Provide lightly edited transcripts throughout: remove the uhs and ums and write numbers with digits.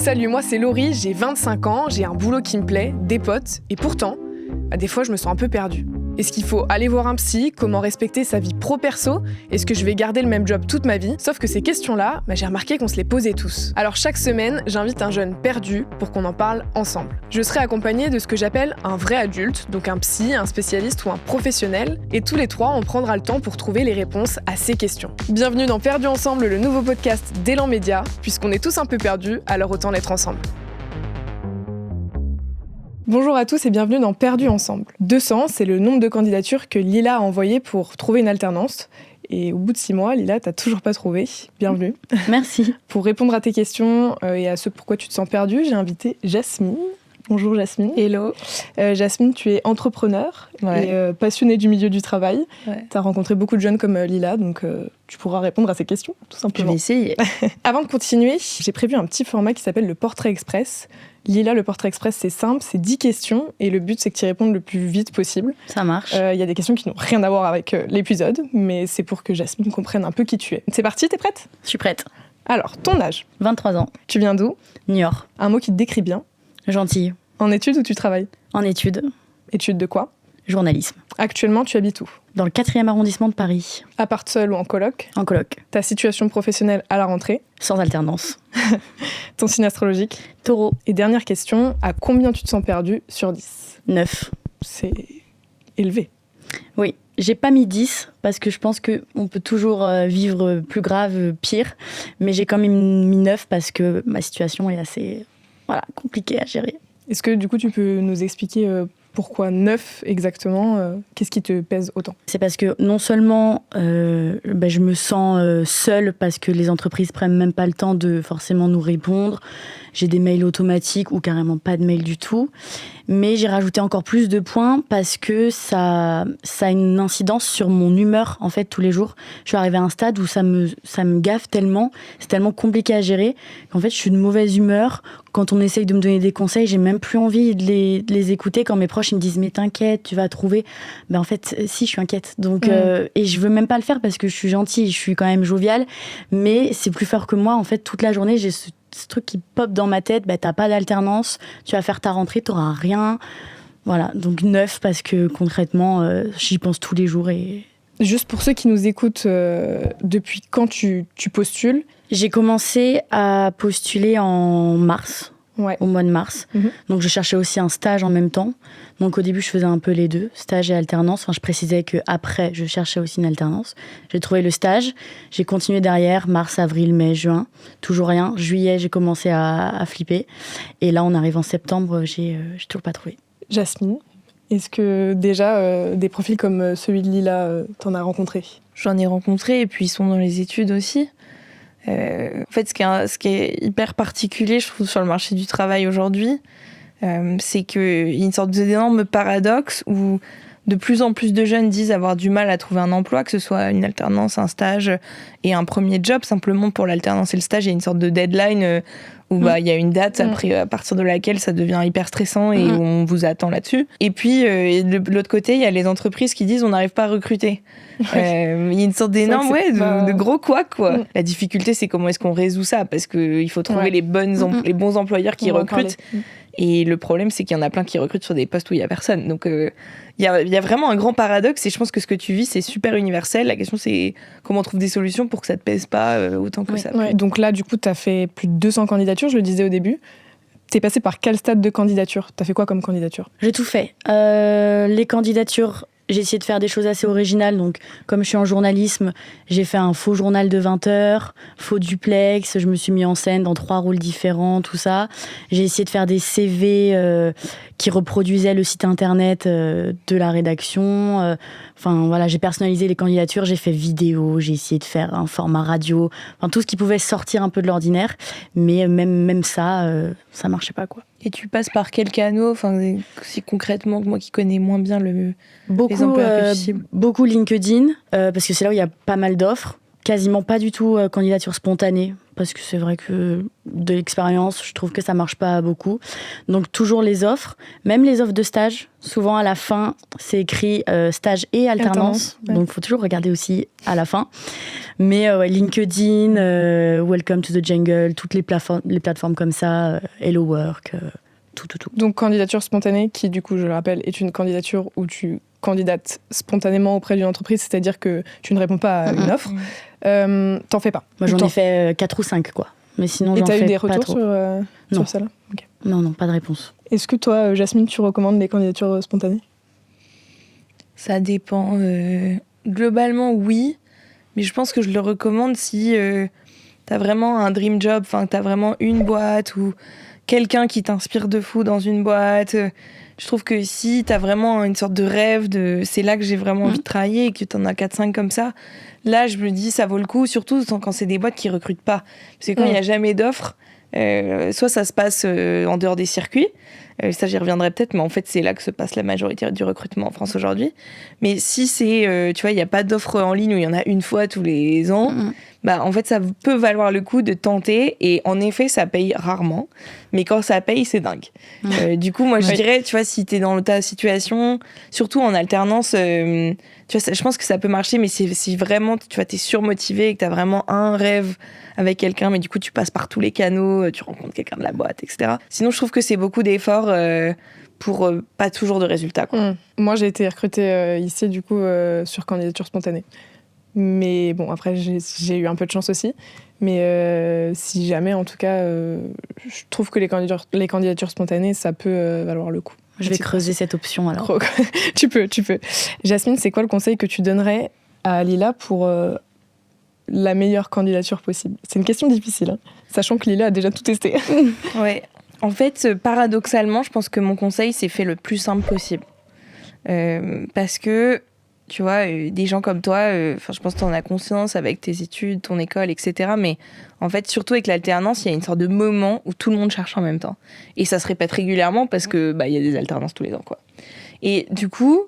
Salut, moi c'est Laurie, j'ai 25 ans, j'ai un boulot qui me plaît, des potes, et pourtant, des fois je me sens un peu perdue. Est-ce qu'il faut aller voir un psy? Comment respecter sa vie pro-perso? Est-ce que je vais garder le même job toute ma vie? Sauf que ces questions-là, j'ai remarqué qu'on se les posait tous. Alors chaque semaine, j'invite un jeune perdu pour qu'on en parle ensemble. Je serai accompagnée de ce que j'appelle un vrai adulte, donc un psy, un spécialiste ou un professionnel, et tous les trois, on prendra le temps pour trouver les réponses à ces questions. Bienvenue dans Perdu ensemble, le nouveau podcast d'Élan Média. Puisqu'on est tous un peu perdus, alors autant l'être ensemble. Bonjour à tous et bienvenue dans Perdu ensemble. 200, c'est le nombre de candidatures que Lila a envoyées pour trouver une alternance. Et au bout de 6 mois, Lila, t'as toujours pas trouvé. Bienvenue. Merci. Pour répondre à tes questions et à ce pourquoi tu te sens perdue, j'ai invité Jasmine. Bonjour Jasmine. Hello. Jasmine, tu es entrepreneur et passionnée du milieu du travail. Ouais. Tu as rencontré beaucoup de jeunes comme Lila, donc tu pourras répondre à ces questions, tout simplement. Je vais essayer. Avant de continuer, j'ai prévu un petit format qui s'appelle le Portrait Express. Lila, le Portrait Express, c'est simple, c'est 10 questions et le but, c'est que tu y répondes le plus vite possible. Ça marche. Il y a des questions qui n'ont rien à voir avec l'épisode, mais c'est pour que Jasmine comprenne un peu qui tu es. C'est parti, t'es prête? Je suis prête. Alors, ton âge? 23 ans. Tu viens d'où? Niort. Un mot qui te décrit bien? Gentille. En études ou tu travailles? En études. Études de quoi? Journalisme. Actuellement, tu habites où? Dans le 4e arrondissement de Paris. Appart seul ou en coloc? En coloc. Ta situation professionnelle à la rentrée? Sans alternance. Ton signe astrologique? Taureau. Et dernière question, à combien tu te sens perdu sur 10? 9. C'est élevé. Oui. J'ai pas mis 10 parce que je pense qu'on peut toujours vivre plus grave, pire. Mais j'ai quand même mis 9 parce que ma situation est assez compliquée à gérer. Est-ce que du coup tu peux nous expliquer pourquoi 9 exactement? Qu'est-ce qui te pèse autant? C'est parce que non seulement je me sens seule parce que les entreprises prennent même pas le temps de forcément nous répondre. J'ai des mails automatiques ou carrément pas de mails du tout. Mais j'ai rajouté encore plus de points parce que ça a une incidence sur mon humeur en fait tous les jours. Je suis arrivée à un stade où ça me gaffe tellement, c'est tellement compliqué à gérer qu'en fait je suis de mauvaise humeur. Quand on essaye de me donner des conseils, j'ai même plus envie de les écouter. Quand mes proches ils me disent mais t'inquiète, tu vas trouver. En fait si, je suis inquiète. Donc et je veux même pas le faire parce que je suis gentille, je suis quand même joviale, mais c'est plus fort que moi en fait. Toute la journée j'ai ce truc qui pop dans ma tête, t'as pas d'alternance, tu vas faire ta rentrée, t'auras rien. Voilà, donc 9 parce que concrètement, j'y pense tous les jours. Et juste pour ceux qui nous écoutent, depuis quand tu postules? J'ai commencé à postuler en mars. Ouais. Au mois de mars. Donc je cherchais aussi un stage en même temps. Donc au début je faisais un peu les deux, stage et alternance. Enfin, je précisais qu'après je cherchais aussi une alternance. J'ai trouvé le stage, j'ai continué derrière, mars, avril, mai, juin, toujours rien. Juillet j'ai commencé à flipper. Et là on arrive en septembre, j'ai toujours pas trouvé. Jasmine, est-ce que déjà des profils comme celui de Lila, t'en as rencontré? J'en ai rencontré et puis ils sont dans les études aussi. En fait, ce qui est hyper particulier, je trouve, sur le marché du travail aujourd'hui, c'est qu'il y a une sorte d'énorme paradoxe où de plus en plus de jeunes disent avoir du mal à trouver un emploi, que ce soit une alternance, un stage et un premier job. Simplement pour l'alternance et le stage, il y a une sorte de deadline où il y a une date après, à partir de laquelle ça devient hyper stressant et où on vous attend là-dessus. Et puis, de l'autre côté, il y a les entreprises qui disent on n'arrive pas à recruter. Il y a une sorte d'énorme, de gros couac, quoi. La difficulté, c'est comment est-ce qu'on résout ça? Parce qu'il faut trouver les bons employeurs qui recrutent. Et le problème, c'est qu'il y en a plein qui recrutent sur des postes où il n'y a personne. Donc, il y a vraiment un grand paradoxe. Et je pense que ce que tu vis, c'est super universel. La question, c'est comment on trouve des solutions pour que ça ne te pèse pas autant que ça. Ouais. Donc là, du coup, tu as fait plus de 200 candidatures, je le disais au début. T'es passé par quel stade de candidature? T'as fait quoi comme candidature? J'ai tout fait. Les candidatures... J'ai essayé de faire des choses assez originales. Donc, comme je suis en journalisme, j'ai fait un faux journal de 20 heures, faux duplex. Je me suis mis en scène dans 3 rôles différents, tout ça. J'ai essayé de faire des CV qui reproduisaient le site internet de la rédaction. J'ai personnalisé les candidatures. J'ai fait vidéo. J'ai essayé de faire un format radio. Tout ce qui pouvait sortir un peu de l'ordinaire. Mais même ça, ça marchait pas, quoi. Et tu passes par quel canal? Si concrètement, moi qui connais moins bien les emplois possibles. Beaucoup LinkedIn, parce que c'est là où il y a pas mal d'offres. Quasiment pas du tout candidature spontanée. parce que c'est vrai que de l'expérience, je trouve que ça marche pas beaucoup. Donc toujours les offres, même les offres de stage. Souvent à la fin, c'est écrit stage et alternance. Ouais. Donc il faut toujours regarder aussi à la fin. Mais LinkedIn, Welcome to the Jungle, toutes les plateformes comme ça, Hello Work, tout. Donc candidature spontanée, qui du coup, je le rappelle, est une candidature où tu candidates spontanément auprès d'une entreprise, c'est-à-dire que tu ne réponds pas à une offre. T'en fais pas. Moi j'en ai fait 4 ou 5 quoi. Mais sinon, et j'en t'as fais eu des pas retours trop. sur celle-là? Okay. Non, pas de réponse. Est-ce que toi, Jasmine, tu recommandes les candidatures spontanées? Ça dépend. Globalement, oui. Mais je pense que je le recommande si t'as vraiment un dream job, enfin, t'as vraiment une boîte ou quelqu'un qui t'inspire de fou dans une boîte. Je trouve que si t'as vraiment une sorte de rêve, c'est là que j'ai vraiment envie de travailler et que t'en as 4-5 comme ça, là, je me dis, ça vaut le coup, surtout quand c'est des boîtes qui recrutent pas. Parce que quand il n'y a jamais d'offres, soit ça se passe en dehors des circuits, ça j'y reviendrai peut-être, mais en fait c'est là que se passe la majorité du recrutement en France aujourd'hui. Mais si c'est, tu vois, il n'y a pas d'offre en ligne où il y en a une fois tous les ans, bah en fait ça peut valoir le coup de tenter, et en effet ça paye rarement, mais quand ça paye c'est dingue. Du coup moi je dirais, tu vois, si t'es dans ta situation, surtout en alternance, tu vois, je pense que ça peut marcher, mais si vraiment tu vois, t'es surmotivé et que t'as vraiment un rêve avec quelqu'un, mais du coup tu passes par tous les canaux, tu rencontres quelqu'un de la boîte, etc. Sinon je trouve que c'est beaucoup d'efforts pour pas toujours de résultats, quoi. Moi j'ai été recrutée ici du coup sur candidature spontanée. Mais bon, après j'ai eu un peu de chance aussi. Mais si jamais, en tout cas, je trouve que les candidatures spontanées, ça peut valoir le coup. Je vais creuser cette option alors. Tu peux. Jasmine, c'est quoi le conseil que tu donnerais à Lila pour la meilleure candidature possible? C'est une question difficile, hein, sachant que Lila a déjà tout testé. Ouais. En fait, paradoxalement, je pense que mon conseil, c'est fait le plus simple possible. Parce que, tu vois, des gens comme toi, je pense que tu en as conscience avec tes études, ton école, etc. Mais en fait, surtout avec l'alternance, il y a une sorte de moment où tout le monde cherche en même temps. Et ça se répète régulièrement parce que il y a des alternances tous les ans, quoi. Et du coup,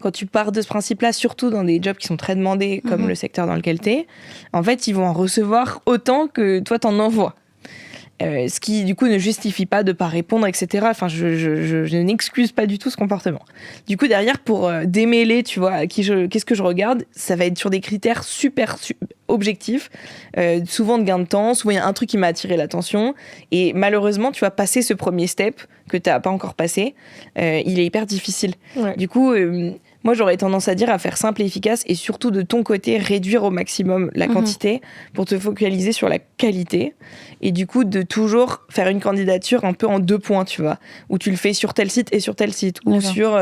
quand tu pars de ce principe-là, surtout dans des jobs qui sont très demandés, comme le secteur dans lequel t'es, en fait, ils vont en recevoir autant que toi, t'en envoies. Ce qui, du coup, ne justifie pas de ne pas répondre, etc. Enfin, je n'excuse pas du tout ce comportement. Du coup, derrière, pour démêler, tu vois, qu'est-ce que je regarde, ça va être sur des critères super objectifs, souvent de gain de temps, souvent il y a un truc qui m'a attiré l'attention, et malheureusement, tu vas passer ce premier step que tu n'as pas encore passé, il est hyper difficile. Ouais. Du coup, moi, j'aurais tendance à dire à faire simple et efficace, et surtout de ton côté, réduire au maximum la quantité pour te focaliser sur la qualité. Et du coup, de toujours faire une candidature un peu en 2 points, tu vois, où tu le fais sur tel site et sur tel site, ou sur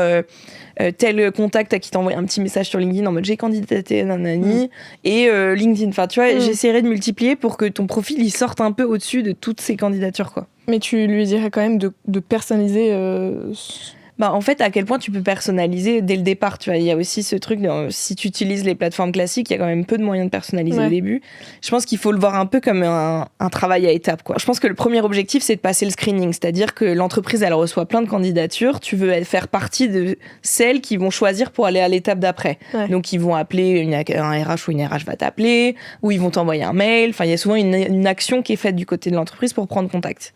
tel contact à qui t'envoie un petit message sur LinkedIn en mode j'ai candidaté, nanani, et LinkedIn. Enfin, tu vois, j'essaierai de multiplier pour que ton profil il sorte un peu au-dessus de toutes ces candidatures, quoi. Mais tu lui dirais quand même de personnaliser. En fait, à quel point tu peux personnaliser dès le départ, tu vois. Il y a aussi ce truc, si tu utilises les plateformes classiques, il y a quand même peu de moyens de personnaliser au début. Je pense qu'il faut le voir un peu comme un travail à étapes, quoi. Je pense que le premier objectif, c'est de passer le screening, c'est-à-dire que l'entreprise, elle reçoit plein de candidatures, tu veux faire partie de celles qui vont choisir pour aller à l'étape d'après. Ouais. Donc, ils vont appeler un RH ou une RH va t'appeler, ou ils vont t'envoyer un mail. Enfin, il y a souvent une action qui est faite du côté de l'entreprise pour prendre contact.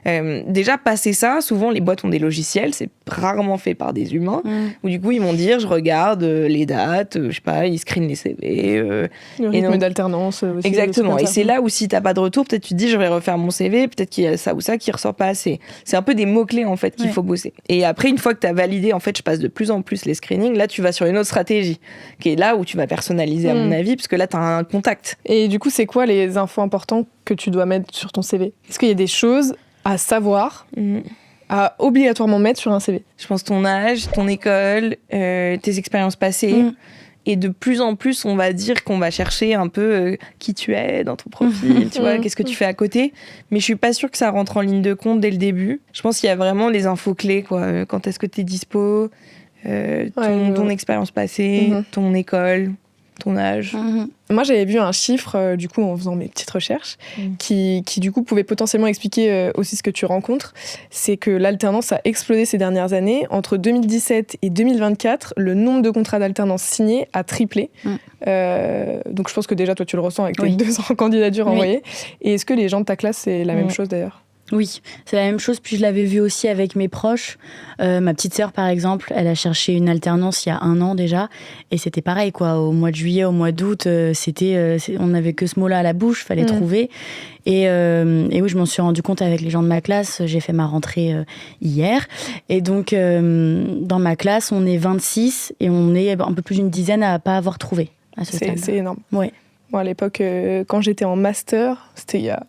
Déjà, passer ça, souvent, les boîtes ont des logiciels, c'est rarement fait par des humains, où du coup ils vont dire je regarde les dates, je sais pas, ils screenent les CV, le rythme d'alternance aussi, exactement, et c'est là où si t'as pas de retour, peut-être tu te dis je vais refaire mon CV, peut-être qu'il y a ça ou ça qui ressort pas assez. C'est un peu des mots-clés en fait qu'il faut bosser. Et après, une fois que t'as validé, en fait je passe de plus en plus les screenings, là tu vas sur une autre stratégie qui est là où tu vas personnaliser à mon avis, parce que là t'as un contact. Et du coup, c'est quoi les infos importantes que tu dois mettre sur ton CV? Est-ce qu'il y a des choses à savoir à obligatoirement mettre sur un CV? Je pense ton âge, ton école, tes expériences passées. Et de plus en plus, on va dire qu'on va chercher un peu qui tu es dans ton profil, tu vois, qu'est-ce que tu fais à côté. Mais je suis pas sûre que ça rentre en ligne de compte dès le début. Je pense qu'il y a vraiment les infos clés, quoi. Quand est-ce que tu es dispo, ton expérience passée, ton école. ton âge. Moi, j'avais vu un chiffre, du coup, en faisant mes petites recherches, qui du coup, pouvait potentiellement expliquer aussi ce que tu rencontres. C'est que l'alternance a explosé ces dernières années. Entre 2017 et 2024, le nombre de contrats d'alternance signés a triplé. Donc, je pense que déjà, toi, tu le ressens avec tes 200 candidatures envoyées. Et est-ce que les gens de ta classe, c'est la même chose d'ailleurs ? Oui, c'est la même chose. Puis je l'avais vu aussi avec mes proches. Ma petite sœur, par exemple, elle a cherché une alternance il y a 1 an déjà. Et c'était pareil, quoi. Au mois de juillet, au mois d'août, on n'avait que ce mot-là à la bouche, fallait trouver. Et oui, je m'en suis rendu compte avec les gens de ma classe. J'ai fait ma rentrée hier. Et donc, dans ma classe, on est 26 et on est un peu plus d'une dizaine à ne pas avoir trouvé à ce stade. C'est énorme. Ouais. Moi, à l'époque, quand j'étais en master, c'était il y a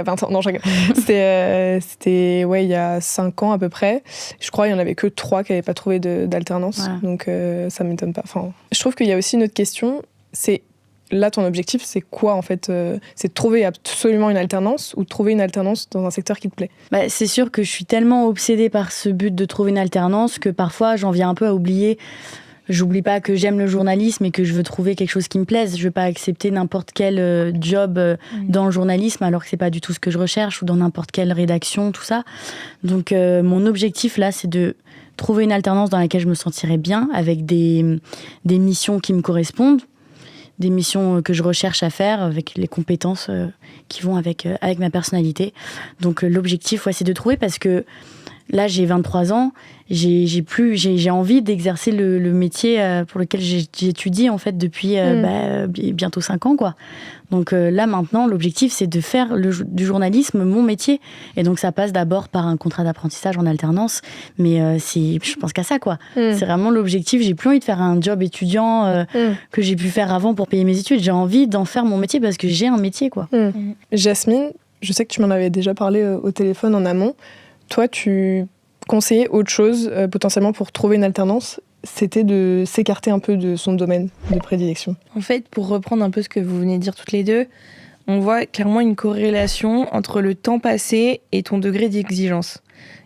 20 ans? Non, je rigole. C'était il y a 5 ans à peu près. Je crois qu'il n'y en avait que 3 qui n'avaient pas trouvé d'alternance. Voilà. Donc, ça ne m'étonne pas. Enfin, je trouve qu'il y a aussi une autre question. C'est, là, ton objectif, c'est quoi, en fait? C'est de trouver absolument une alternance ou de trouver une alternance dans un secteur qui te plaît? C'est sûr que je suis tellement obsédée par ce but de trouver une alternance que parfois, j'en viens un peu à oublier... J'oublie pas que j'aime le journalisme et que je veux trouver quelque chose qui me plaise. Je veux pas accepter n'importe quel job dans le journalisme alors que c'est pas du tout ce que je recherche, ou dans n'importe quelle rédaction, tout ça. Donc mon objectif là, c'est de trouver une alternance dans laquelle je me sentirais bien, avec des missions qui me correspondent, des missions que je recherche à faire avec les compétences qui vont avec ma personnalité. Donc l'objectif, c'est de trouver, parce que là, j'ai 23 ans, j'ai envie d'exercer le métier pour lequel j'étudie en fait depuis bientôt 5 ans, quoi. Donc là, maintenant, l'objectif, c'est de faire du journalisme mon métier. Et donc, ça passe d'abord par un contrat d'apprentissage en alternance. Mais je pense qu'à ça, quoi. C'est vraiment l'objectif. J'ai plus envie de faire un job étudiant que j'ai pu faire avant pour payer mes études. J'ai envie d'en faire mon métier parce que j'ai un métier, quoi. Jasmine, je sais que tu m'en avais déjà parlé au téléphone en amont. Toi, tu conseillais autre chose potentiellement pour trouver une alternance, c'était de s'écarter un peu de son domaine de prédilection. En fait, pour reprendre un peu ce que vous venez de dire toutes les deux, on voit clairement une corrélation entre le temps passé et ton degré d'exigence.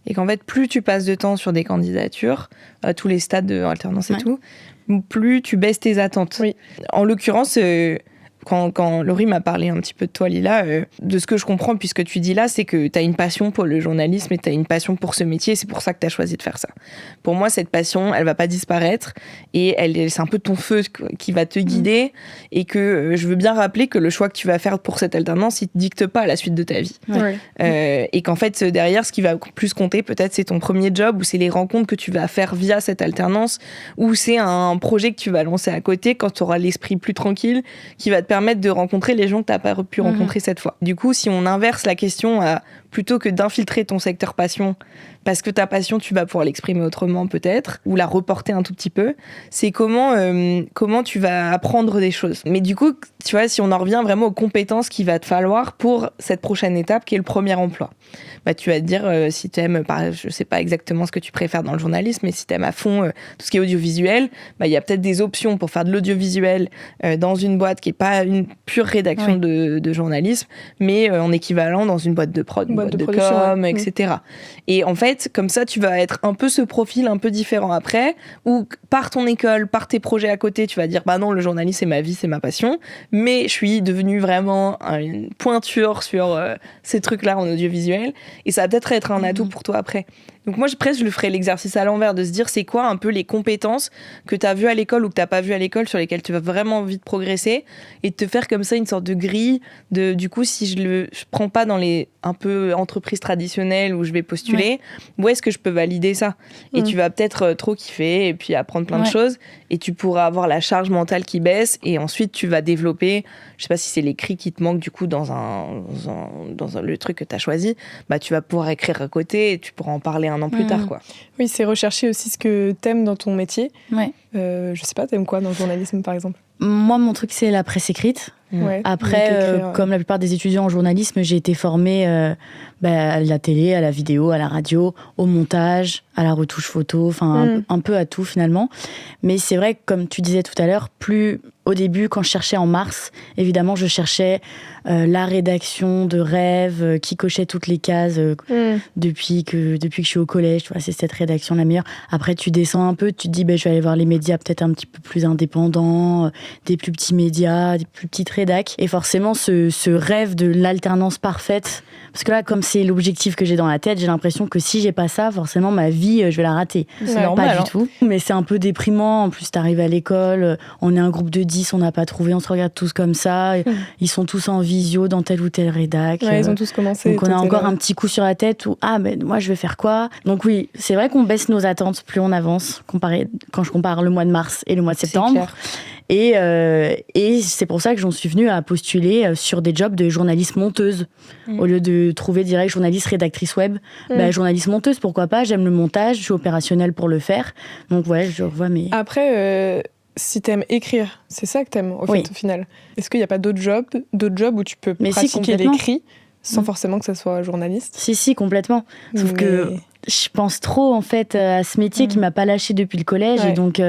Et qu'en fait, plus tu passes de temps sur des candidatures, à tous les stades de alternance et tout, plus tu baisses tes attentes. Oui. En l'occurrence... Quand Laurie m'a parlé un petit peu de toi, Lila, de ce que je comprends, puisque tu dis là, c'est que tu as une passion pour le journalisme et tu as une passion pour ce métier, et c'est pour ça que tu as choisi de faire ça. Pour moi, cette passion, elle va pas disparaître, et c'est un peu ton feu qui va te guider, et que je veux bien rappeler que le choix que tu vas faire pour cette alternance, il te dicte pas la suite de ta vie. Et qu'en fait, derrière, ce qui va plus compter, peut-être, c'est ton premier job, ou c'est les rencontres que tu vas faire via cette alternance, ou c'est un projet que tu vas lancer à côté quand tu auras l'esprit plus tranquille, qui va te permettre de rencontrer les gens que tu n'as pas pu rencontrer cette fois. Du coup, si on inverse la question plutôt que d'infiltrer ton secteur passion, parce que ta passion, tu vas pouvoir l'exprimer autrement peut-être, ou la reporter un tout petit peu, c'est comment tu vas apprendre des choses. Mais du coup, tu vois, si on en revient vraiment aux compétences qu'il va te falloir pour cette prochaine étape, qui est le premier emploi. Tu vas te dire, si tu aimes, je sais pas exactement ce que tu préfères dans le journalisme, mais si tu aimes à fond tout ce qui est audiovisuel, il y a peut-être des options pour faire de l'audiovisuel dans une boîte qui n'est pas une pure rédaction de journalisme, mais en équivalent dans une boîte de prod, une boîte de com, etc. Et en fait, comme ça, tu vas être un peu ce profil un peu différent après, où par ton école, par tes projets à côté, tu vas dire, non, le journalisme, c'est ma vie, c'est ma passion, mais je suis devenue vraiment une pointure sur ces trucs-là en audiovisuel, et ça va peut-être être un atout pour toi après. Donc moi, presque, je le ferais l'exercice à l'envers, de se dire, c'est quoi un peu les compétences que tu as vues à l'école ou que tu n'as pas vues à l'école, sur lesquelles tu vas vraiment envie de progresser, et de te faire comme ça une sorte de grille de, du coup, si je prends pas dans les un peu entreprises traditionnelles où je vais postuler, où est-ce que je peux valider ça? Et tu vas peut-être trop kiffer et puis apprendre plein de choses, et tu pourras avoir la charge mentale qui baisse, et ensuite tu vas développer, je sais pas si c'est l'écrit qui te manque du coup dans le truc que tu as choisi, tu vas pouvoir écrire à côté et tu pourras en parler un an plus tard, quoi. Oui, c'est rechercher aussi ce que t'aimes dans ton métier. Je sais pas, t'aimes quoi dans le journalisme par exemple? Moi, mon truc, c'est la presse écrite. Après, comme la plupart des étudiants en journalisme, j'ai été formée à la télé, à la vidéo, à la radio, au montage, à la retouche photo, un peu à tout finalement. Mais c'est vrai que, comme tu disais tout à l'heure, plus au début, quand je cherchais en mars, évidemment, je cherchais la rédaction de rêve qui cochait toutes les cases depuis que je suis au collège. Tu vois, c'est cette rédaction la meilleure. Après, tu descends un peu, tu te dis, je vais aller voir les médias peut-être un petit peu plus indépendants, des plus petits médias, des plus petites rédacs. Et forcément, ce rêve de l'alternance parfaite, parce que là, comme c'est l'objectif que j'ai dans la tête, j'ai l'impression que si j'ai pas ça, forcément, ma vie, je vais la rater. C'est normal, pas du tout. Mais c'est un peu déprimant. En plus, t'arrives à l'école, on est un groupe de 10, on n'a pas trouvé, on se regarde tous comme ça. Ils sont tous en visio dans telle ou telle rédac. Ouais, ils ont tous commencé. Donc on a encore un petit coup sur la tête où, moi, je vais faire quoi? Donc oui, c'est vrai qu'on baisse nos attentes plus on avance, quand je compare le mois de mars et le mois de septembre. Et c'est pour ça que j'en suis venue à postuler sur des jobs de journaliste monteuse. Au lieu de trouver direct journaliste rédactrice web, journaliste monteuse, pourquoi pas? J'aime le montage, je suis opérationnelle pour le faire. Donc ouais, je revois mes... Après, si t'aimes écrire, c'est ça que t'aimes au final. Est-ce qu'il n'y a pas d'autres jobs où tu peux pratiquer l'écrit sans forcément que ça soit journaliste? Si, complètement. Sauf que je pense trop en fait à ce métier qui m'a pas lâché depuis le collège et donc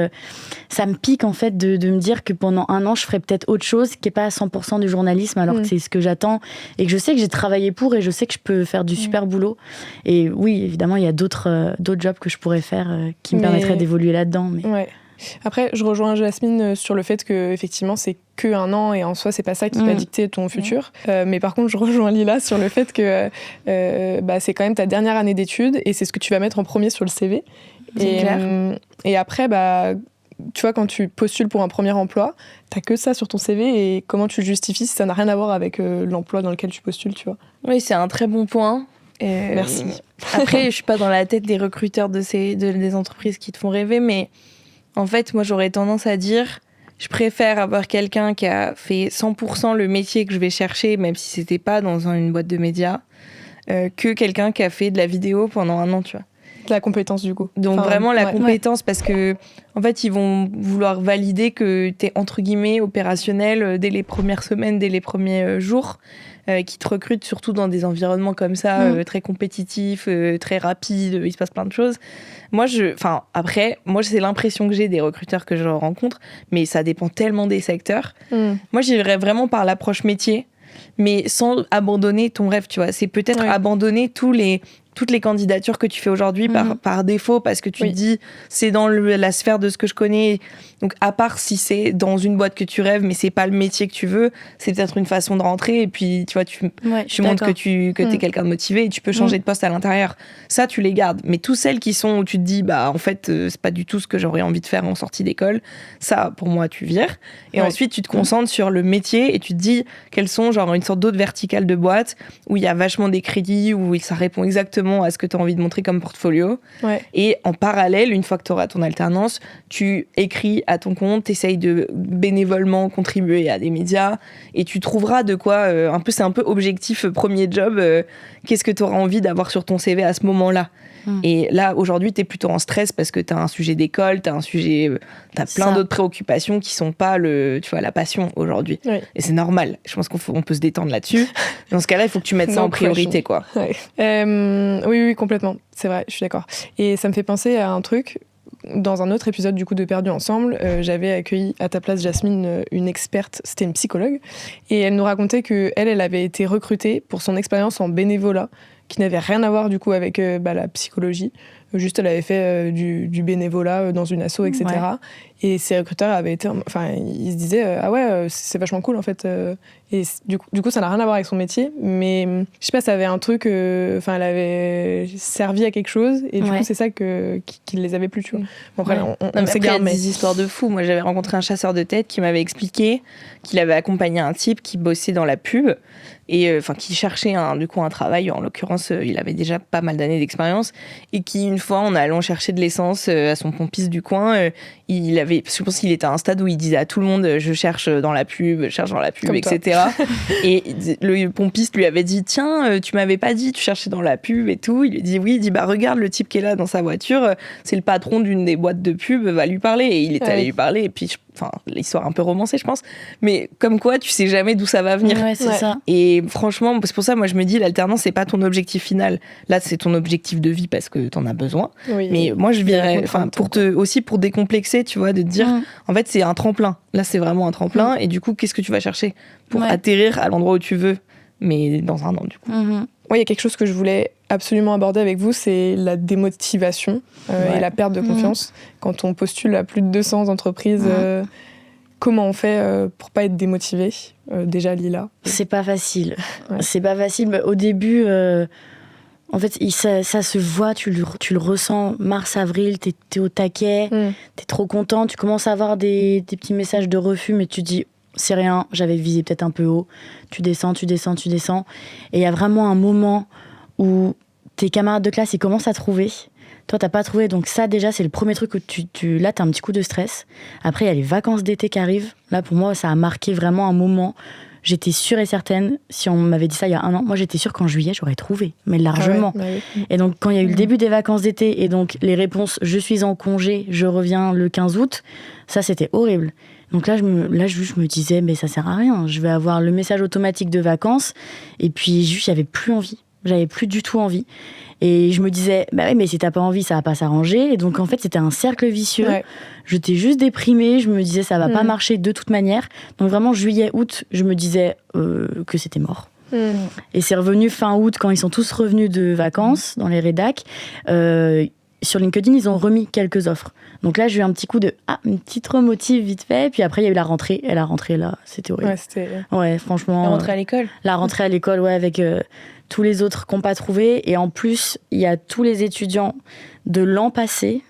ça me pique en fait de me dire que pendant un an je ferais peut-être autre chose qui est pas à 100% du journalisme alors que c'est ce que j'attends et que je sais que j'ai travaillé pour et je sais que je peux faire du super boulot. Et oui, évidemment, il y a d'autres jobs que je pourrais faire qui me permettraient d'évoluer là-dedans. Mais... Ouais. Après, je rejoins Jasmine sur le fait que effectivement c'est que un an et en soi c'est pas ça qui va dicter ton futur. Mais par contre, je rejoins Lila sur le fait que c'est quand même ta dernière année d'études et c'est ce que tu vas mettre en premier sur le CV. Et après, tu vois, quand tu postules pour un premier emploi, t'as que ça sur ton CV et comment tu le justifies si ça n'a rien à voir avec l'emploi dans lequel tu postules, tu vois. Oui, c'est un très bon point. Merci. Après, je suis pas dans la tête des recruteurs des entreprises qui te font rêver, mais en fait, moi, j'aurais tendance à dire, je préfère avoir quelqu'un qui a fait 100% le métier que je vais chercher, même si c'était pas dans une boîte de médias, que quelqu'un qui a fait de la vidéo pendant un an, tu vois. La compétence, du coup. Donc vraiment la compétence, parce que en fait, ils vont vouloir valider que t'es entre guillemets opérationnel dès les premières semaines, dès les premiers jours, qui te recrutent surtout dans des environnements comme ça, très compétitifs, très rapides, il se passe plein de choses. Moi, c'est l'impression que j'ai des recruteurs que je rencontre, mais ça dépend tellement des secteurs. Moi, j'irais vraiment par l'approche métier, mais sans abandonner ton rêve, tu vois. C'est peut-être abandonner toutes les candidatures que tu fais aujourd'hui par défaut, parce que tu te dis, c'est dans la sphère de ce que je connais. Donc, à part si c'est dans une boîte que tu rêves, mais c'est pas le métier que tu veux, c'est peut-être une façon de rentrer. Et puis, tu vois, tu montres que t'es quelqu'un de motivé et tu peux changer de poste à l'intérieur. Ça, tu les gardes. Mais toutes celles qui sont où tu te dis, en fait, c'est pas du tout ce que j'aurais envie de faire en sortie d'école. Ça, pour moi, tu vires. Et ensuite, tu te concentres sur le métier et tu te dis quelles sont, genre, une sorte d'autre verticale de boîte où il y a vachement des crédits, où ça répond exactement à ce que tu as envie de montrer comme portfolio. Et en parallèle, une fois que tu auras ton alternance, tu écris à ton compte, tu essayes de bénévolement contribuer à des médias et tu trouveras de quoi, c'est un peu objectif premier job, qu'est-ce que tu auras envie d'avoir sur ton CV à ce moment-là. Et là, aujourd'hui, tu es plutôt en stress parce que tu as un sujet d'école, tu as plein d'autres préoccupations qui sont pas la passion aujourd'hui. Et c'est normal. Je pense qu'on peut se détendre là-dessus. Dans ce cas-là, il faut que tu mettes ça en priorité, quoi. Oui, complètement. C'est vrai, je suis d'accord. Et ça me fait penser à un truc. Dans un autre épisode du coup de Perdu ensemble, j'avais accueilli à ta place Jasmine, une experte, c'était une psychologue, et elle nous racontait qu'elle avait été recrutée pour son expérience en bénévolat, qui n'avait rien à voir du coup avec la psychologie. Juste, elle avait fait du bénévolat dans une asso, etc. Et ses recruteurs avaient été... ils se disaient c'est vachement cool, en fait. Et du coup, ça n'a rien à voir avec son métier. Mais, je sais pas, ça avait un truc... elle avait servi à quelque chose. Et du coup, c'est ça qui les avait plu, tu vois. Bon, après, on s'égare, mais... des histoires de fous. Moi, j'avais rencontré un chasseur de tête qui m'avait expliqué qu'il avait accompagné un type qui bossait dans la pub et qui cherchait un travail. En l'occurrence, il avait déjà pas mal d'années d'expérience. Et qui, une fois, en allant chercher de l'essence à son pompiste du coin, je pense qu'il était à un stade où il disait à tout le monde je cherche dans la pub, comme etc. Et le pompiste lui avait dit tiens, tu m'avais pas dit tu cherchais dans la pub et tout. Il lui dit oui, il dit regarde le type qui est là dans sa voiture, c'est le patron d'une des boîtes de pub, va lui parler. Et il est allé lui parler et puis enfin, l'histoire un peu romancée, je pense, mais comme quoi, tu sais jamais d'où ça va venir. Ouais, c'est ça. Et franchement, c'est pour ça, moi, je me dis, l'alternance, c'est pas ton objectif final. Là, c'est ton objectif de vie parce que t'en as besoin. Oui, mais moi, je dirais, aussi pour décomplexer, tu vois, de te dire, en fait, c'est un tremplin. Là, c'est vraiment un tremplin. Et du coup, qu'est-ce que tu vas chercher pour atterrir à l'endroit où tu veux, mais dans un an, du coup. Il y a quelque chose que je voulais absolument aborder avec vous, c'est la démotivation et la perte de confiance. Quand on postule à plus de 200 entreprises, comment on fait pour pas être démotivé déjà, Lila? C'est pas facile. C'est pas facile. Au début, en fait, ça se voit, tu le ressens. Mars, avril, t'es au taquet, t'es trop content. Tu commences à avoir des petits messages de refus, mais tu dis... C'est rien, j'avais visé peut-être un peu haut. Tu descends. Et il y a vraiment un moment où tes camarades de classe, ils commencent à trouver. Toi, t'as pas trouvé. Donc ça, déjà, c'est le premier truc où là, t'as un petit coup de stress. Après, il y a les vacances d'été qui arrivent. Là, pour moi, ça a marqué vraiment un moment. J'étais sûre et certaine, si on m'avait dit ça il y a un an, moi, j'étais sûre qu'en juillet, j'aurais trouvé. Mais largement. Et donc, quand il y a eu le début des vacances d'été et donc les réponses « je suis en congé, je reviens le 15 août », ça, c'était horrible. Donc là, je me disais, mais ça sert à rien. Je vais avoir le message automatique de vacances. Et puis, juste, j'avais plus envie. J'avais plus du tout envie. Et je me disais, bah oui, mais si t'as pas envie, ça va pas s'arranger. Et donc, en fait, c'était un cercle vicieux. J'étais juste déprimée. Je me disais, ça va pas marcher de toute manière. Donc, vraiment, juillet, août, je me disais que c'était mort. Et c'est revenu fin août, quand ils sont tous revenus de vacances dans les rédacs. Sur LinkedIn, ils ont remis quelques offres. Donc là, j'ai eu un petit coup de une petite remotive vite fait. Puis après, il y a eu la rentrée. Et la rentrée, là, c'était horrible. Ouais, franchement. La rentrée à l'école. La rentrée à l'école, ouais, avec tous les autres qui n'ont pas trouvé. Et en plus, il y a tous les étudiants de l'an passé,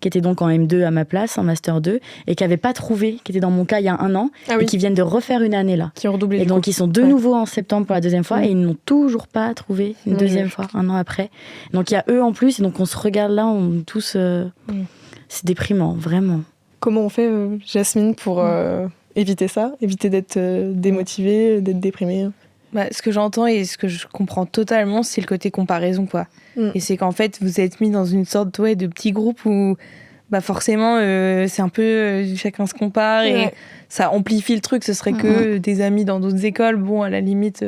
qui étaient donc en M2 à ma place, en Master 2, et qui n'avaient pas trouvé, qui étaient dans mon cas il y a un an, et qui viennent de refaire une année là. Qui ont redoublé. Et donc, ils sont de nouveau en septembre pour la deuxième fois, et ils n'ont toujours pas trouvé une deuxième fois, un an après. Donc, il y a eux en plus, et donc on se regarde là, on tous... C'est déprimant, vraiment. Comment on fait, Jasmine, pour éviter ça, éviter d'être démotivée, d'être déprimée? Ce que j'entends et ce que je comprends totalement, c'est le côté comparaison, quoi. Et c'est qu'en fait, vous êtes mis dans une sorte de petit groupe où forcément, c'est un peu chacun se compare et ça amplifie le truc. Ce serait que des amis dans d'autres écoles. Bon, à la limite,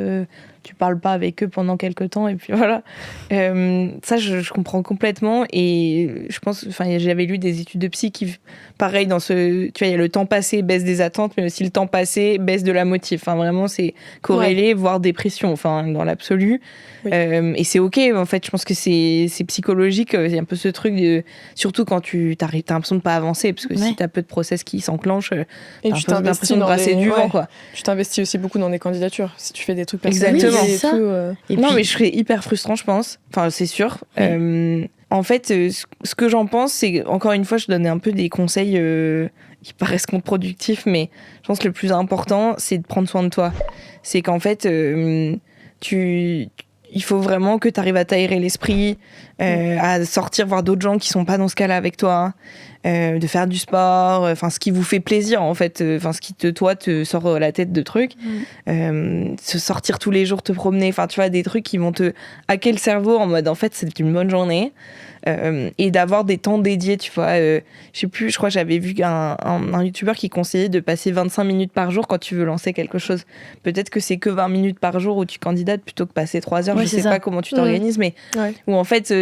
tu parles pas avec eux pendant quelques temps et puis voilà. Ça, je comprends complètement et je pense, j'avais lu des études de psy qui, pareil, tu vois, il y a le temps passé baisse des attentes, mais aussi le temps passé baisse de la motive. Vraiment, c'est corrélé, voire dépression, dans l'absolu. Et c'est ok, en fait, je pense que c'est psychologique. Il y a un peu ce truc surtout quand t'as l'impression de pas avancer, parce que si t'as peu de process qui s'enclenchent, et tu t'as l'impression de brasser du vent, quoi. Tu t'investis aussi beaucoup dans des candidatures, si tu fais des trucs personnels. Exactement. Et non, mais je serais hyper frustrant, je pense. C'est sûr. En fait, ce que j'en pense, c'est, encore une fois, je donne un peu des conseils qui paraissent contre-productifs, mais je pense que le plus important, c'est de prendre soin de toi. C'est qu'en fait, il faut vraiment que tu arrives à t'aérer l'esprit, à sortir voir d'autres gens qui sont pas dans ce cas-là avec toi, de faire du sport, ce qui vous fait plaisir en fait, ce qui te sort la tête de trucs, se sortir tous les jours, te promener, tu vois, des trucs qui vont te hacker le cerveau en mode en fait c'est une bonne journée. Et d'avoir des temps dédiés, tu vois. Je sais plus, je crois que j'avais vu un youtubeur qui conseillait de passer 25 minutes par jour quand tu veux lancer quelque chose. Peut-être que c'est que 20 minutes par jour où tu candidates plutôt que passer 3 heures. Je sais pas comment tu t'organises, mais où en fait,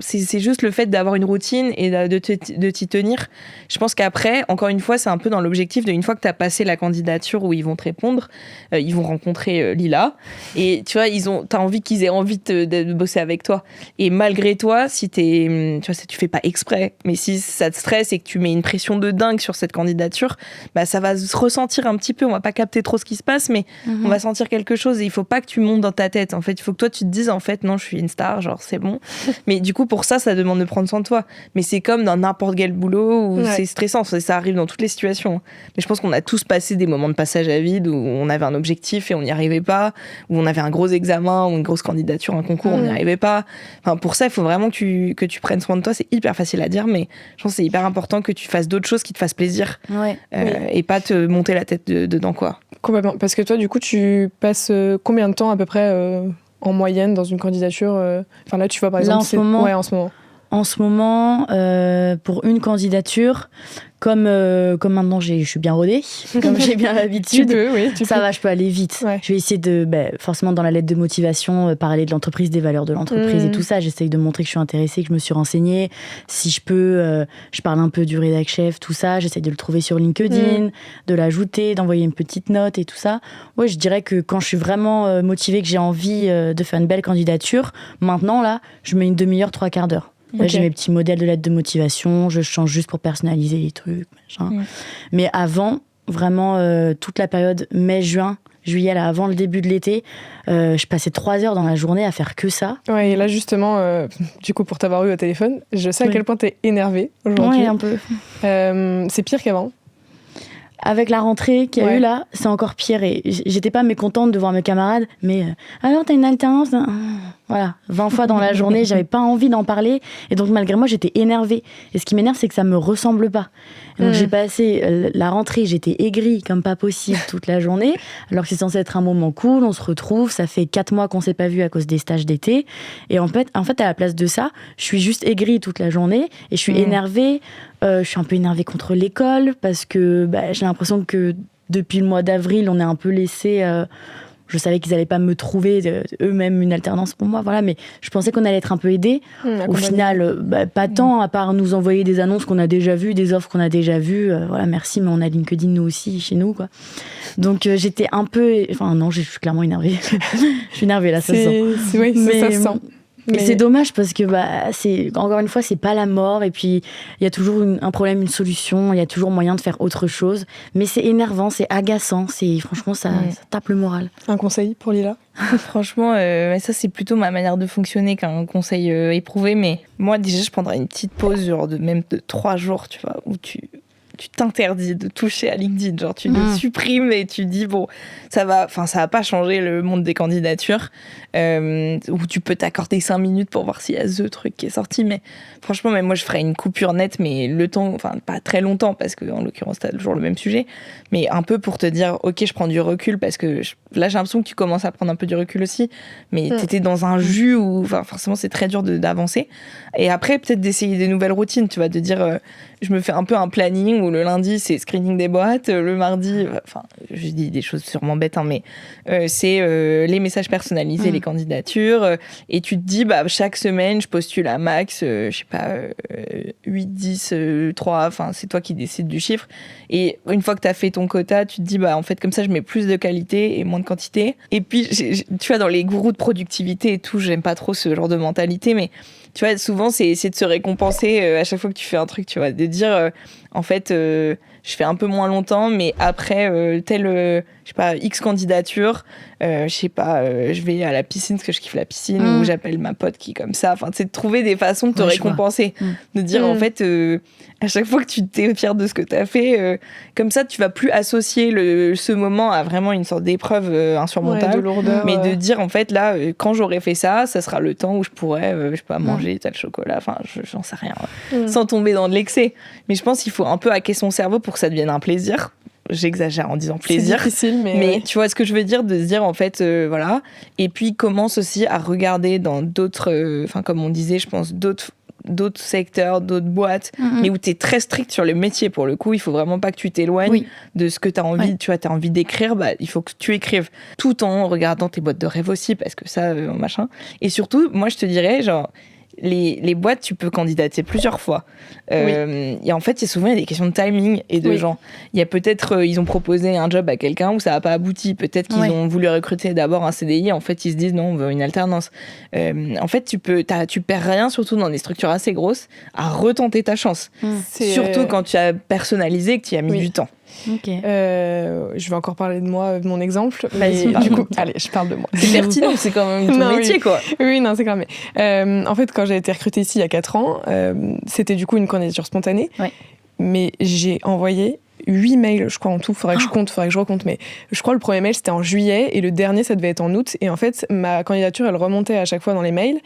c'est juste le fait d'avoir une routine et de t'y tenir. Je pense qu'après, encore une fois, c'est un peu dans l'objectif de une fois que tu as passé la candidature où ils vont te répondre, ils vont rencontrer Lila. Et tu vois, t'as envie qu'ils aient envie de bosser avec toi. Et malgré toi, si tu vois, tu fais pas exprès, mais si ça te stresse et que tu mets une pression de dingue sur cette candidature, ça va se ressentir un petit peu. On va pas capter trop ce qui se passe, mais on va sentir quelque chose. Et il faut pas que tu montes dans ta tête. En fait, il faut que toi tu te dises en fait non, je suis une star, genre c'est bon. Mais du coup, pour ça demande de prendre soin de toi. Mais c'est comme dans n'importe quel boulot où c'est stressant. Ça arrive dans toutes les situations. Mais je pense qu'on a tous passé des moments de passage à vide où on avait un objectif et on n'y arrivait pas, où on avait un gros examen ou une grosse candidature, un concours, on n'y arrivait pas. Pour ça, il faut vraiment que tu prennes soin de toi. C'est hyper facile à dire, mais je pense que c'est hyper important que tu fasses d'autres choses qui te fassent plaisir et pas te monter la tête dedans, quoi. Complètement. Parce que toi, du coup, tu passes combien de temps à peu près en moyenne dans une candidature là, tu vois, par exemple... Là, en ce moment, pour une candidature, comme maintenant je suis bien rodée, comme j'ai bien l'habitude, je peux aller vite. Ouais. Je vais essayer de, forcément dans la lettre de motivation, parler de l'entreprise, des valeurs de l'entreprise et tout ça. J'essaye de montrer que je suis intéressée, que je me suis renseignée. Si je peux, je parle un peu du rédac chef, tout ça. J'essaye de le trouver sur LinkedIn, de l'ajouter, d'envoyer une petite note et tout ça. Ouais, je dirais que quand je suis vraiment motivée, que j'ai envie de faire une belle candidature, maintenant là, je mets une demi-heure, 3/4 d'heure. Okay. Là, j'ai mes petits modèles de lettres de motivation, je change juste pour personnaliser les trucs, machin. Mais avant, vraiment, toute la période mai-juin, juillet, là, avant le début de l'été, je passais 3 heures dans la journée à faire que ça. Ouais, et là, justement, du coup, pour t'avoir eu au téléphone, je sais à quel point t'es énervée aujourd'hui. Oui, un peu. C'est pire qu'avant. Avec la rentrée qu'il y a eu là, c'est encore pire. Et j'étais pas mécontente de voir mes camarades, mais alors t'as une alternance, voilà, 20 fois dans la journée, j'avais pas envie d'en parler. Et donc malgré moi, j'étais énervée. Et ce qui m'énerve, c'est que ça me ressemble pas. Et donc j'ai passé la rentrée, j'étais aigrie comme pas possible toute la journée, alors que c'est censé être un moment cool, on se retrouve, ça fait 4 mois qu'on s'est pas vu à cause des stages d'été. Et en fait, à la place de ça, je suis juste aigrie toute la journée et je suis énervée. Je suis un peu énervée contre l'école parce que j'ai l'impression que depuis le mois d'avril, on est un peu laissé. Je savais qu'ils n'allaient pas me trouver eux-mêmes une alternance pour moi, voilà, mais je pensais qu'on allait être un peu aidés. Au final, pas tant, à part nous envoyer des annonces qu'on a déjà vues, des offres qu'on a déjà vues. Voilà, merci, mais on a LinkedIn nous aussi, chez nous, quoi. Donc j'étais un peu. Enfin, non, je suis clairement énervée. Je suis énervée, là, ça se sent. Ça se sent. Mais c'est dommage parce que encore une fois, c'est pas la mort, et puis il y a toujours un problème, une solution, il y a toujours moyen de faire autre chose, mais c'est énervant, c'est agaçant, franchement ça tape le moral. Un conseil pour Lila? Franchement, ça c'est plutôt ma manière de fonctionner qu'un conseil éprouvé, mais moi déjà je prendrais une petite pause genre même de 3 jours, tu vois, où tu t'interdis de toucher à LinkedIn, genre tu le supprimes et tu dis bon, ça va pas changer le monde des candidatures, où tu peux t'accorder 5 minutes pour voir s'il y a the truc qui est sorti, mais franchement même moi je ferais une coupure nette, mais le temps, enfin pas très longtemps parce que en l'occurrence t'as toujours le même sujet, mais un peu pour te dire ok, je prends du recul parce que là j'ai l'impression que tu commences à prendre un peu du recul aussi, mais t'étais dans un jus où forcément c'est très dur d'avancer, et après peut-être d'essayer des nouvelles routines, tu vois, de dire je me fais un peu un planning où le lundi c'est screening des boîtes, le mardi, je dis des choses sûrement bêtes, mais c'est les messages personnalisés, les candidatures, et tu te dis chaque semaine je postule à max, 8, 10, 3, c'est toi qui décides du chiffre, et une fois que t'as fait ton quota, tu te dis en fait comme ça je mets plus de qualité et moins de quantité. Et puis tu vois, dans les gourous de productivité et tout, j'aime pas trop ce genre de mentalité, mais tu vois, souvent, c'est essayer de se récompenser à chaque fois que tu fais un truc, tu vois, de dire, en fait, je fais un peu moins longtemps, mais après, X candidature, je vais à la piscine parce que je kiffe la piscine, ou j'appelle ma pote qui est comme ça. Enfin, c'est de trouver des façons de te récompenser. De dire, en fait, à chaque fois que tu t'es fier de ce que tu as fait, comme ça, tu vas plus associer ce moment à vraiment une sorte d'épreuve insurmontable. De lourdeur, mais de dire, en fait, là, quand j'aurai fait ça sera le temps où je pourrais, manger tel chocolat, j'en sais rien, sans tomber dans de l'excès. Mais je pense qu'il faut un peu hacker son cerveau pour que ça devienne un plaisir. J'exagère en disant plaisir. C'est difficile, mais tu vois ce que je veux dire, de se dire en fait, voilà. Et puis commence aussi à regarder dans d'autres, comme on disait, je pense, d'autres secteurs, d'autres boîtes, mais où tu es très strict sur le métier. Pour le coup, il faut vraiment pas que tu t'éloignes de ce que tu as envie. Tu vois, tu as envie d'écrire, il faut que tu écrives tout en regardant tes boîtes de rêve aussi, parce que ça, machin. Et surtout, moi, je te dirais, genre, les boîtes, tu peux candidater plusieurs fois. Et en fait, il y a des questions de timing et de gens. Il y a peut-être, ils ont proposé un job à quelqu'un où ça n'a pas abouti. Peut-être qu'ils ont voulu recruter d'abord un CDI. En fait, ils se disent non, on veut une alternance. En fait, tu perds rien, surtout dans des structures assez grosses, à retenter ta chance. Surtout quand tu as personnalisé et que tu y as mis du temps. Je vais encore parler de moi, de mon exemple. Du coup, allez, je parle de moi. C'est pertinent, c'est quand même ton métier, quoi. Oui, non, c'est quand même. En fait, quand j'ai été recrutée ici il y a 4 ans, c'était du coup une candidature spontanée. Mais j'ai envoyé 8 mails, je crois, en tout. Faudrait que je recompte. Mais je crois que le premier mail, c'était en juillet et le dernier, ça devait être en août. Et en fait, ma candidature, elle remontait à chaque fois dans les mails.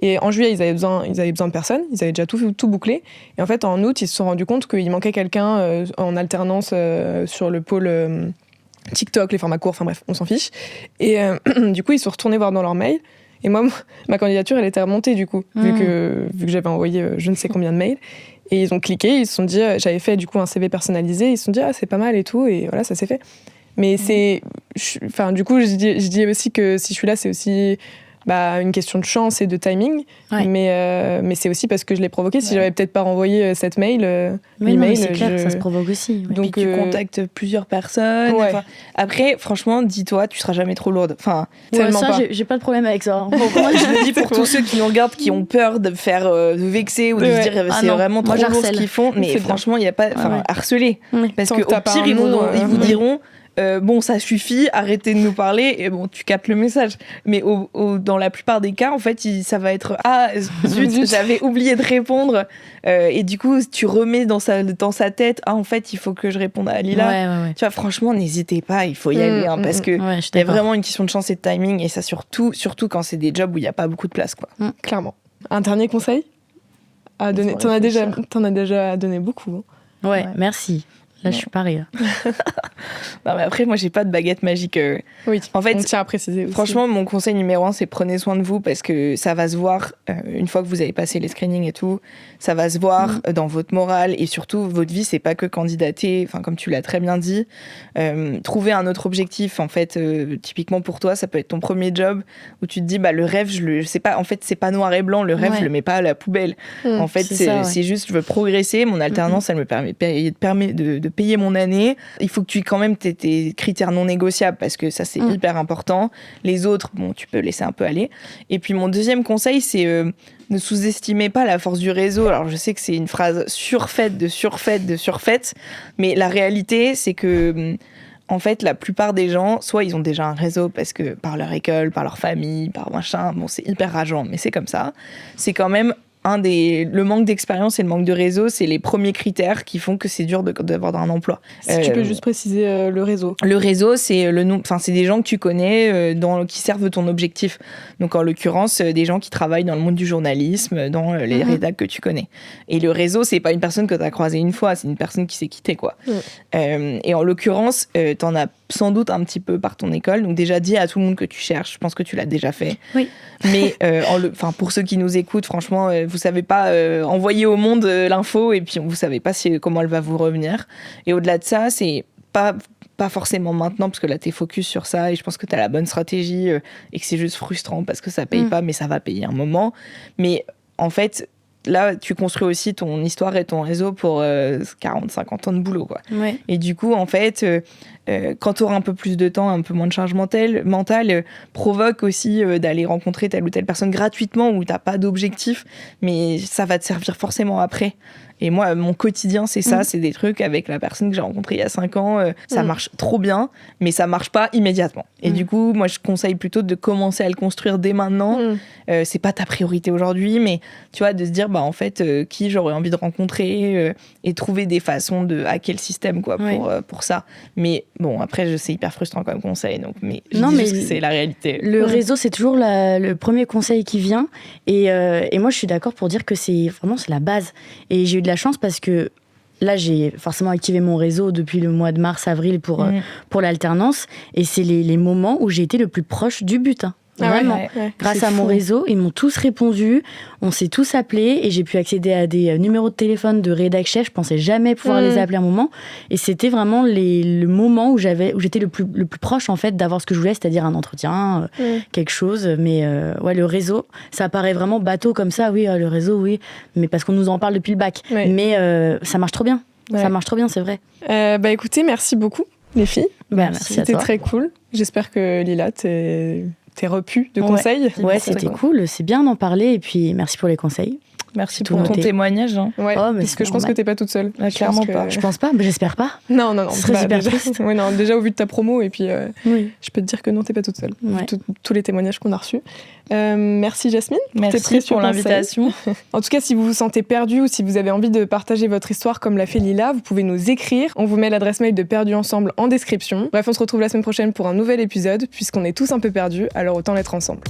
Et en juillet, ils avaient besoin de personne. Ils avaient déjà tout bouclé. Et en fait, en août, ils se sont rendus compte qu'il manquait quelqu'un en alternance sur le pôle TikTok, les formats courts. Enfin bref, on s'en fiche. Et du coup, ils se sont retournés voir dans leurs mails. Et moi, ma candidature, elle était remontée du coup, vu que j'avais envoyé je ne sais combien de mails. Et ils ont cliqué, ils se sont dit, j'avais fait du coup un CV personnalisé, ils se sont dit, c'est pas mal et tout, et voilà, ça s'est fait. Mais du coup, je dis aussi que si je suis là, c'est aussi une question de chance et de timing. Ouais. Mais c'est aussi parce que je l'ai provoqué. Si j'avais peut-être pas renvoyé cette mail, mais c'est clair, ça se provoque aussi. Ouais. Donc tu contactes plusieurs personnes. Ouais. Après, franchement, dis-toi, tu seras jamais trop lourde. Enfin, tellement ça, pas. J'ai pas de problème avec ça. Moi, je le dis pour tous ceux qui nous regardent, qui ont peur de faire de vexer ou de se dire c'est vraiment trop lourd ce qu'ils font. Mais franchement, il y a pas, harceler. Parce que au pire, ils vous diront. Ça suffit, arrêtez de nous parler, et tu captes le message. Mais dans la plupart des cas, en fait, ça va être zut, j'avais oublié de répondre. Et du coup, tu remets dans sa tête, en fait, il faut que je réponde à Lila. Ouais. Tu vois, franchement, n'hésitez pas, il faut y aller, parce que c'est vraiment une question de chance et de timing, et ça surtout quand c'est des jobs où il n'y a pas beaucoup de place, quoi. Clairement. Un dernier conseil à donner. T'en as déjà donné beaucoup. Hein. Ouais, merci. Là, je suis pareil. Non, mais après, moi, j'ai pas de baguette magique. Oui, en fait, on tient à préciser aussi. Franchement, mon conseil numéro 1, c'est prenez soin de vous parce que ça va se voir une fois que vous avez passé les screenings et tout. Ça va se voir dans votre morale et surtout, votre vie, c'est pas que candidater. Enfin, comme tu l'as très bien dit, trouver un autre objectif. En fait, typiquement pour toi, ça peut être ton premier job où tu te dis, le rêve, c'est pas. En fait, c'est pas noir et blanc. Le rêve, je le mets pas à la poubelle. En fait, c'est juste, je veux progresser. Mon alternance, elle me permet de payer mon année. Il faut que tu aies quand même tes critères non négociables parce que ça, c'est hyper important. Les autres, tu peux laisser un peu aller. Et puis, mon deuxième conseil, c'est ne sous-estimez pas la force du réseau. Alors, je sais que c'est une phrase surfaite, mais la réalité, c'est que en fait, la plupart des gens, soit ils ont déjà un réseau parce que par leur école, par leur famille, par machin, c'est hyper rageant, mais c'est comme ça. C'est quand même le manque d'expérience et le manque de réseau, c'est les premiers critères qui font que c'est dur d'avoir un emploi. Si tu peux juste préciser le réseau. Le réseau, c'est c'est des gens que tu connais qui servent ton objectif. Donc en l'occurrence, des gens qui travaillent dans le monde du journalisme, dans les rédacs que tu connais. Et le réseau, c'est pas une personne que tu as croisée une fois, c'est une personne qui s'est quittée, quoi. Et en l'occurrence, t'en as sans doute un petit peu par ton école. Donc déjà, dis à tout le monde que tu cherches. Je pense que tu l'as déjà fait. Oui. Mais pour ceux qui nous écoutent, franchement, vous savez pas envoyer au monde l'info et puis vous savez pas comment elle va vous revenir. Et au-delà de ça, c'est pas forcément maintenant parce que là t'es focus sur ça et je pense que t'as la bonne stratégie et que c'est juste frustrant parce que ça paye pas, mais ça va payer un moment. Mais en fait, là, tu construis aussi ton histoire et ton réseau pour 40-50 ans de boulot, quoi. Ouais. Et du coup, en fait, quand tu auras un peu plus de temps, un peu moins de charge mentale, provoque aussi d'aller rencontrer telle ou telle personne gratuitement où tu n'as pas d'objectif, mais ça va te servir forcément après. Et moi, mon quotidien, c'est ça, c'est des trucs avec la personne que j'ai rencontrée il y a 5 ans. Ça marche trop bien, mais ça marche pas immédiatement. Et du coup, moi, je conseille plutôt de commencer à le construire dès maintenant. C'est pas ta priorité aujourd'hui, mais tu vois, de se dire, en fait, qui j'aurais envie de rencontrer et trouver des façons de hacker le système, quoi, pour ça. Mais bon, après, c'est hyper frustrant comme conseil, donc, mais je dis juste que c'est la réalité. Le réseau, c'est toujours le premier conseil qui vient. Et moi, je suis d'accord pour dire que c'est la base. Et j'ai eu de la chance parce que là, j'ai forcément activé mon réseau depuis le mois de mars-avril pour l'alternance. Et c'est les moments où j'ai été le plus proche du but. Vraiment. Grâce à mon réseau, ils m'ont tous répondu, on s'est tous appelés et j'ai pu accéder à des numéros de téléphone de rédac chef. Je pensais jamais pouvoir les appeler à un moment. Et c'était vraiment le moment où j'étais le plus proche en fait d'avoir ce que je voulais, c'est-à-dire un entretien, quelque chose. Mais le réseau, ça paraît vraiment bateau comme ça. Oui, le réseau, oui. Mais parce qu'on nous en parle depuis le bac. Ouais. Mais ça marche trop bien. Ça marche trop bien, c'est vrai. Écoutez, merci beaucoup les filles. Merci à toi. C'était très cool. J'espère que Lila, t'es repu de conseils. Ouais, c'était cool. C'est bien d'en parler. Et puis, merci pour les conseils. Merci pour ton témoignage. Ouais, parce que je pense que t'es pas toute seule. Clairement pas. Je pense pas, mais j'espère pas. Non. Ce serait super triste. Déjà au vu de ta promo, et puis je peux te dire que non, t'es pas toute seule. Ouais. Tous les témoignages qu'on a reçus. Merci Jasmine. Merci pour l'invitation. En tout cas, si vous vous sentez perdu ou si vous avez envie de partager votre histoire comme l'a fait Lila, vous pouvez nous écrire. On vous met l'adresse mail de Perdus Ensemble en description. Bref, on se retrouve la semaine prochaine pour un nouvel épisode, puisqu'on est tous un peu perdus, alors autant l'être ensemble.